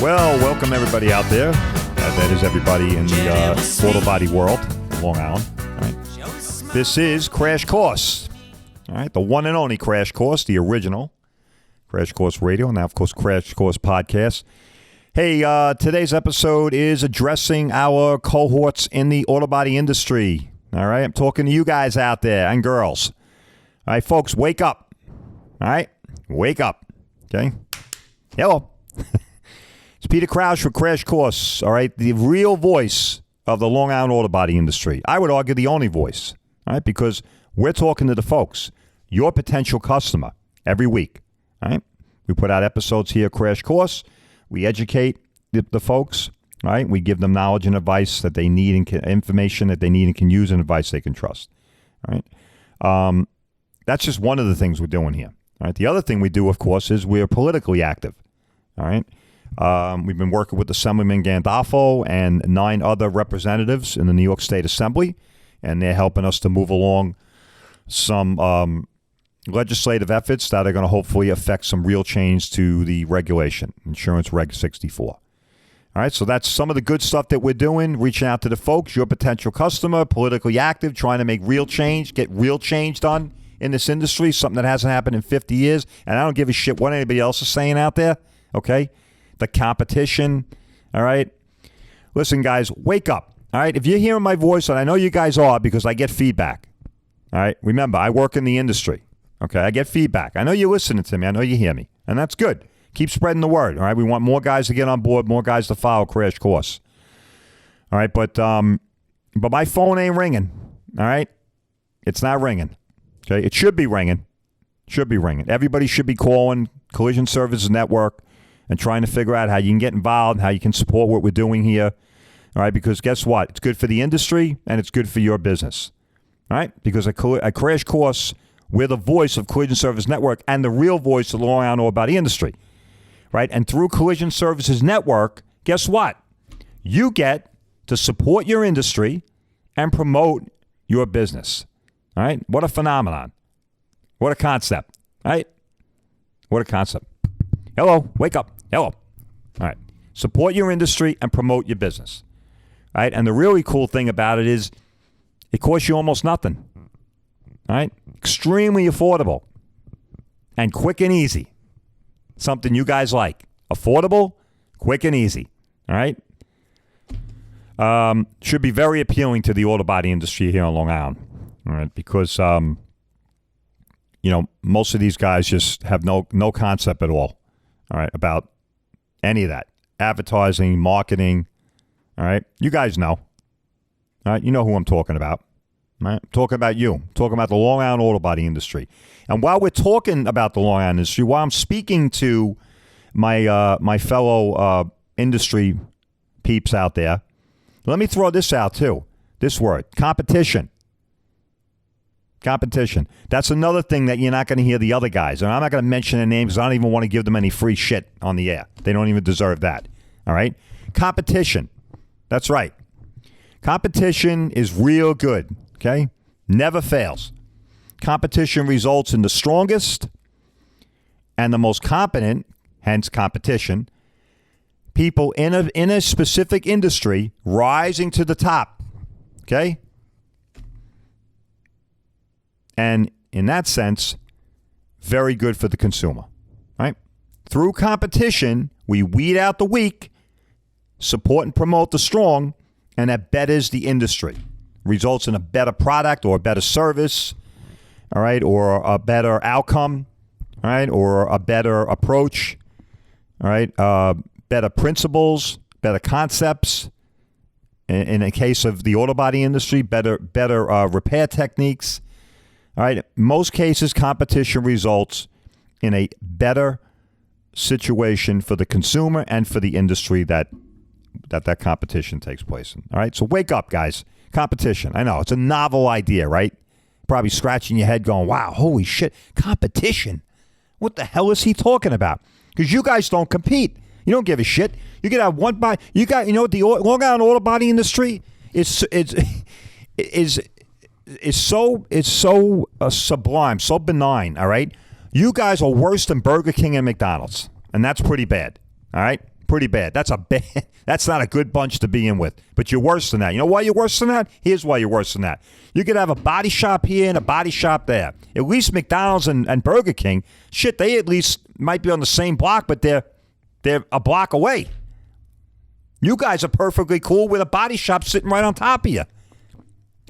Well, welcome everybody out there. That is everybody in the auto body world, Long Island. All right. This is Crash Course. All right, the one and only Crash Course, the original Crash Course Radio, and now, of course, Crash Course Podcast. Hey, today's episode is addressing our cohorts in the auto body industry. All right, I'm talking to you guys out there and girls. All right, folks, wake up. All right, wake up. Okay. Hello. It's Peter Crouch for Crash Course. All right, the real voice of the Long Island auto body industry. I would argue the only voice. All right, because we're talking to the folks, your potential customer, every week. All right, we put out episodes here, Crash Course. We educate the folks. All right, we give them knowledge and advice that they need and information that they need and can use and advice they can trust. All right, that's just one of the things we're doing here. All right, the other thing we do, of course, is we're politically active. All right. We've been working with Assemblyman Gandolfo and 9 other representatives in the New York State Assembly, and they're helping us to move along some legislative efforts that are going to hopefully affect some real change to the regulation, Insurance Reg 64. All right, so that's some of the good stuff that we're doing, reaching out to the folks, your potential customer, politically active, trying to make real change, get real change done in this industry, something that hasn't happened in 50 years, and I don't give a shit what anybody else is saying out there, okay? The competition, all right? Listen, guys, wake up, all right? If you're hearing my voice, and I know you guys are because I get feedback, all right? Remember, I work in the industry, okay? I get feedback. I know you're listening to me. I know you hear me, and that's good. Keep spreading the word, all right? We want more guys to get on board, more guys to follow Crash Course, all right? But my phone ain't ringing, all right? It's not ringing, okay? It should be ringing. Should be ringing. Everybody should be calling Collision Services Network and trying to figure out how you can get involved, how you can support what we're doing here, all right? Because guess what? It's good for the industry, and it's good for your business, all right? Because a Crash Course, we're the voice of Collision Services Network and the real voice of the Long Island auto body industry, right? And through Collision Services Network, guess what? You get to support your industry and promote your business, all right? What a phenomenon. What a concept, right? What a concept. Hello, wake up. Hello. All right. Support your industry and promote your business. All right. And the really cool thing about it is it costs you almost nothing. All right. Extremely affordable and quick and easy. Something you guys like. Affordable, quick and easy. All right. Should be very appealing to the auto body industry here on Long Island. All right. Because, most of these guys just have no concept at all. All right, about any of that. Advertising, marketing, all right? You guys know. All right, you know who I'm talking about. All right? I'm talking about you. I'm talking about the Long Island auto body industry. And while we're talking about the Long Island industry, while I'm speaking to my fellow industry peeps out there, let me throw this out too. This word, competition. Competition. That's another thing that you're not going to hear the other guys. And I'm not going to mention their names because I don't even want to give them any free shit on the air. They don't even deserve that. All right? Competition. That's right. Competition is real good. Okay? Never fails. Competition results in the strongest and the most competent, hence competition, people in a specific industry rising to the top. Okay? And in that sense, very good for the consumer, right? Through competition, we weed out the weak, support and promote the strong, and that betters the industry. Results in a better product or a better service, all right, or a better outcome, all right, or a better approach, all right, better principles, better concepts. In the case of the auto body industry, better repair techniques. All right, in most cases, competition results in a better situation for the consumer and for the industry that competition takes place in. All right, so wake up, guys. Competition. I know, it's a novel idea, right? Probably scratching your head going, wow, holy shit, competition. What the hell is he talking about? Because you guys don't compete. You don't give a shit. You can have one body. You know, the Long Island auto body industry is so sublime, so benign, all right? You guys are worse than Burger King and McDonald's, and that's pretty bad, all right? pretty bad. That's that's not a good bunch to be in with. But you're worse than that. You know why you're worse than that? Here's why you're worse than that. You could have a body shop here and a body shop there. At least McDonald's and Burger King, shit, they at least might be on the same block, but they're a block away. You guys are perfectly cool with a body shop sitting right on top of you.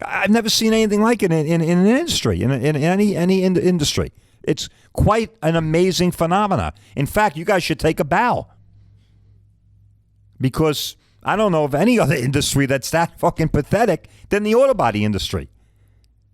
I've never seen anything like it in an industry, in any industry. It's quite an amazing phenomena. In fact, you guys should take a bow. Because I don't know of any other industry that's that fucking pathetic than the auto body industry.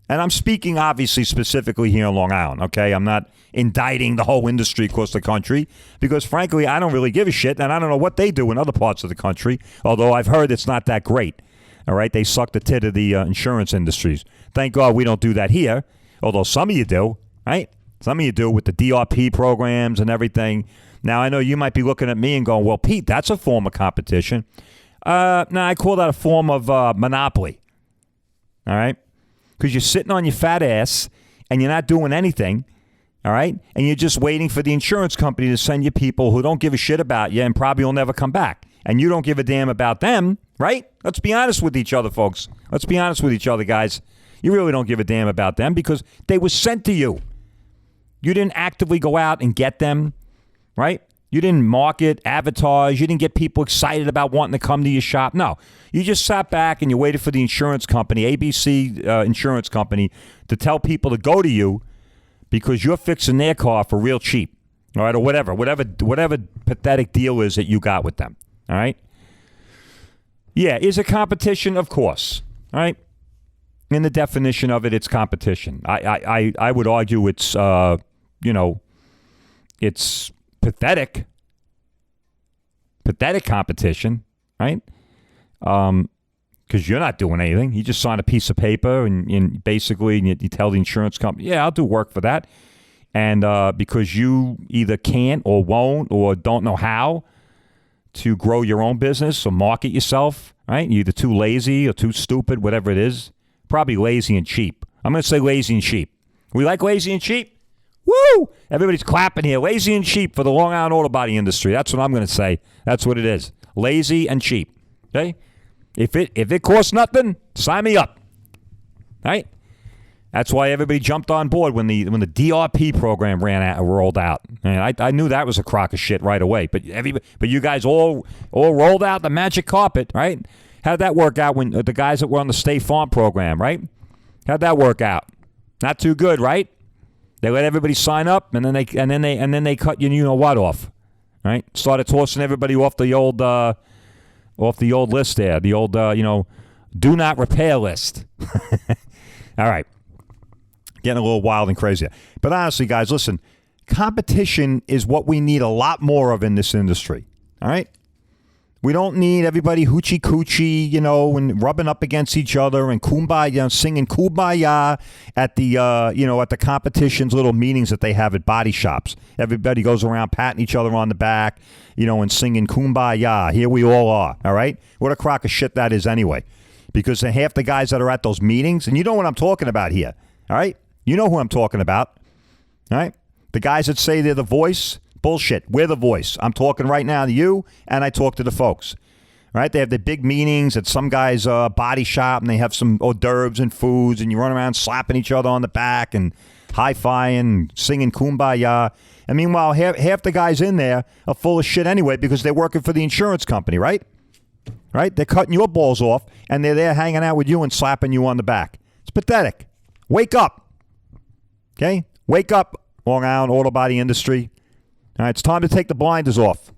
And I'm speaking obviously specifically here in Long Island, okay? I'm not indicting the whole industry across the country because frankly, I don't really give a shit and I don't know what they do in other parts of the country, although I've heard it's not that great. All right, they suck the tit of the insurance industries. Thank God we don't do that here, although some of you do, right? Some of you do with the DRP programs and everything. Now, I know you might be looking at me and going, well, Pete, that's a form of competition. No, I call that a form of monopoly, all right? Because you're sitting on your fat ass and you're not doing anything, all right? And you're just waiting for the insurance company to send you people who don't give a shit about you and probably will never come back. And you don't give a damn about them, right? Let's be honest with each other, folks. Let's be honest with each other, guys. You really don't give a damn about them because they were sent to you. You didn't actively go out and get them, right? You didn't market, advertise. You didn't get people excited about wanting to come to your shop. No. You just sat back and you waited for the insurance company, ABC Insurance Company, to tell people to go to you because you're fixing their car for real cheap, all right, or whatever pathetic deal is that you got with them, all right? Yeah, is it competition? Of course, all right? In the definition of it, it's competition. I would argue it's, it's pathetic competition, right? Because you're not doing anything. You just sign a piece of paper and basically you tell the insurance company, yeah, I'll do work for that. And because you either can't or won't or don't know how to grow your own business or market yourself, right? You're either too lazy or too stupid, whatever it is. Probably lazy and cheap. I'm going to say lazy and cheap. We like lazy and cheap? Woo! Everybody's clapping here. Lazy and cheap for the Long Island auto body industry. That's what I'm going to say. That's what it is. Lazy and cheap. Okay? If it costs nothing, sign me up. Right? That's why everybody jumped on board when the DRP program rolled out. And I knew that was a crock of shit right away. But you guys all rolled out the magic carpet, right? How'd that work out when the guys that were on the State Farm program, right? How'd that work out? Not too good, right? They let everybody sign up, and then they cut you know what off, right? Started tossing everybody off the old list there, the old do not repair list. All right, getting a little wild and crazy. But honestly, guys, listen, competition is what we need a lot more of in this industry. All right. We don't need everybody hoochie coochie, and rubbing up against each other and kumbaya, singing kumbaya at the, at the competitions, little meetings that they have at body shops. Everybody goes around patting each other on the back, and singing kumbaya. Here we all are. All right. What a crock of shit that is anyway, because half the guys that are at those meetings, and you know what I'm talking about here. All right. You know who I'm talking about. All right. The guys that say they're the voice. Bullshit. We're the voice. I'm talking right now to you, and I talk to the folks. Right? They have the big meetings at some guy's body shop, and they have some hors d'oeuvres and foods, and you run around slapping each other on the back and high-fiving, singing kumbaya. And meanwhile, half the guys in there are full of shit anyway because they're working for the insurance company, right? Right? They're cutting your balls off, and they're there hanging out with you and slapping you on the back. It's pathetic. Wake up. Okay? Wake up, Long Island auto body industry. All right, it's time to take the blinders off.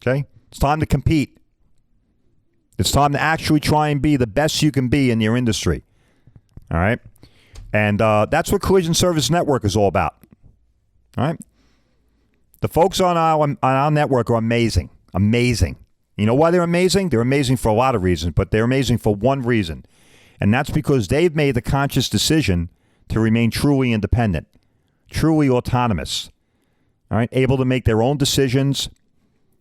Okay? It's time to compete. It's time to actually try and be the best you can be in your industry. All right? And that's what Collision Service Network is all about. All right? The folks on our network are amazing. Amazing. You know why they're amazing? They're amazing for a lot of reasons, but they're amazing for one reason. And that's because they've made the conscious decision to remain truly independent, truly autonomous. All right, able to make their own decisions,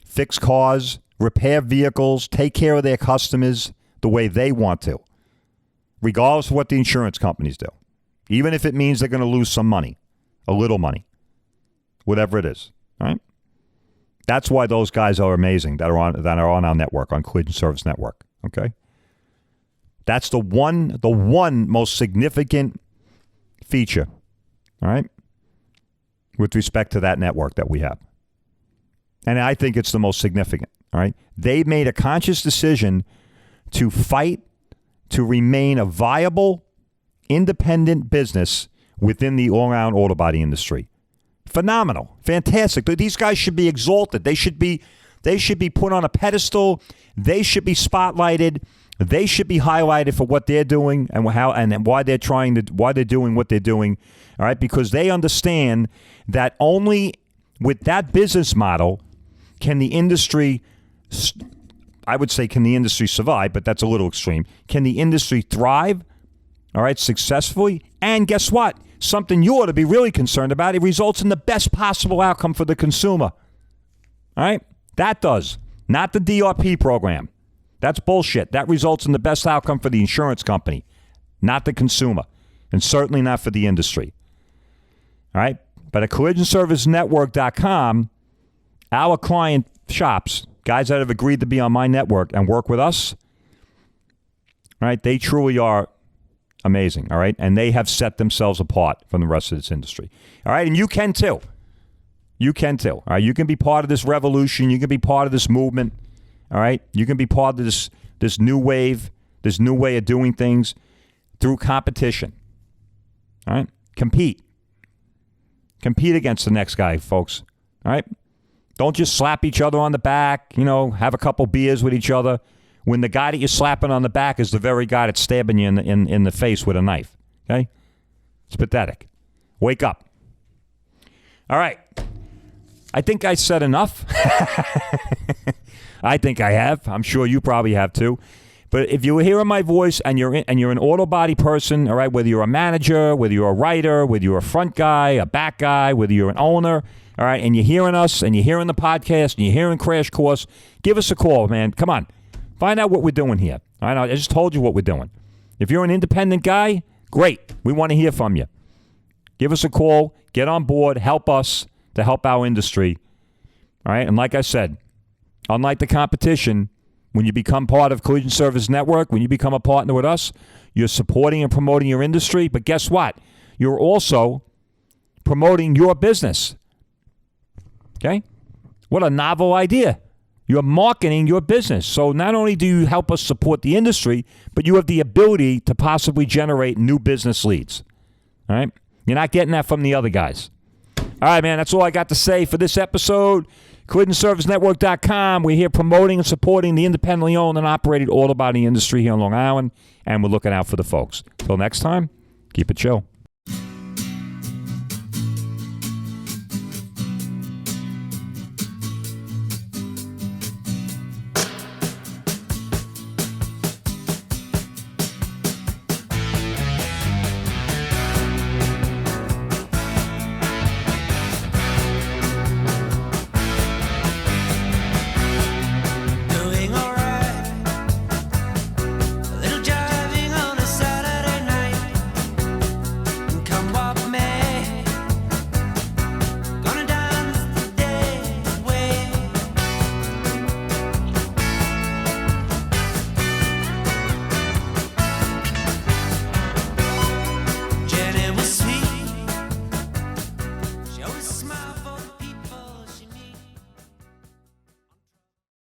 fix cars, repair vehicles, take care of their customers the way they want to, regardless of what the insurance companies do, even if it means they're going to lose some money, a little money, whatever it is. All right, That's why those guys are amazing that are on our network, on Collision Service Network. Okay? That's the one most significant feature, all right, with respect to that network that we have. And I think it's the most significant, all right? They made a conscious decision to fight to remain a viable, independent business within the all-around auto body industry. Phenomenal. Fantastic. These guys should be exalted. They should be put on a pedestal. They should be spotlighted. They should be highlighted for what they're doing and why they're doing what they're doing. All right, because they understand that only with that business model can the industry, I would say, can the industry survive, but that's a little extreme. Can the industry thrive, all right, successfully? And guess what? Something you ought to be really concerned about. It results in the best possible outcome for the consumer. All right? That does. Not the DRP program. That's bullshit. That results in the best outcome for the insurance company, not the consumer, and certainly not for the industry. All right? But at collisionservicenetwork.com, our client shops, guys that have agreed to be on my network and work with us, right? They truly are amazing, all right? And they have set themselves apart from the rest of this industry. All right? And you can too. You can too. All right? You can be part of this revolution. You can be part of this movement. All right? You can be part of this new wave, this new way of doing things through competition. All right? Compete. Compete against the next guy, folks. All right? Don't just slap each other on the back, have a couple beers with each other when the guy that you're slapping on the back is the very guy that's stabbing you in the face with a knife. Okay? It's pathetic. Wake up. All right. I think I said enough. I think I have. I'm sure you probably have too. But if you're hearing my voice and you're an auto body person, all right, whether you're a manager, whether you're a writer, whether you're a front guy, a back guy, whether you're an owner, all right, and you're hearing us and you're hearing the podcast and you're hearing Crash Course, give us a call, man. Come on. Find out what we're doing here. All right, I just told you what we're doing. If you're an independent guy, great. We want to hear from you. Give us a call. Get on board. Help us to help our industry. All right, and like I said, unlike the competition, when you become part of Collision Service Network, when you become a partner with us, you're supporting and promoting your industry. But guess what? You're also promoting your business. Okay? What a novel idea. You're marketing your business. So not only do you help us support the industry, but you have the ability to possibly generate new business leads. All right? You're not getting that from the other guys. All right, man, that's all I got to say for this episode. CollisionServiceNetwork.com. We're here promoting and supporting the independently owned and operated auto body industry here in Long Island, and we're looking out for the folks. Till next time, keep it chill.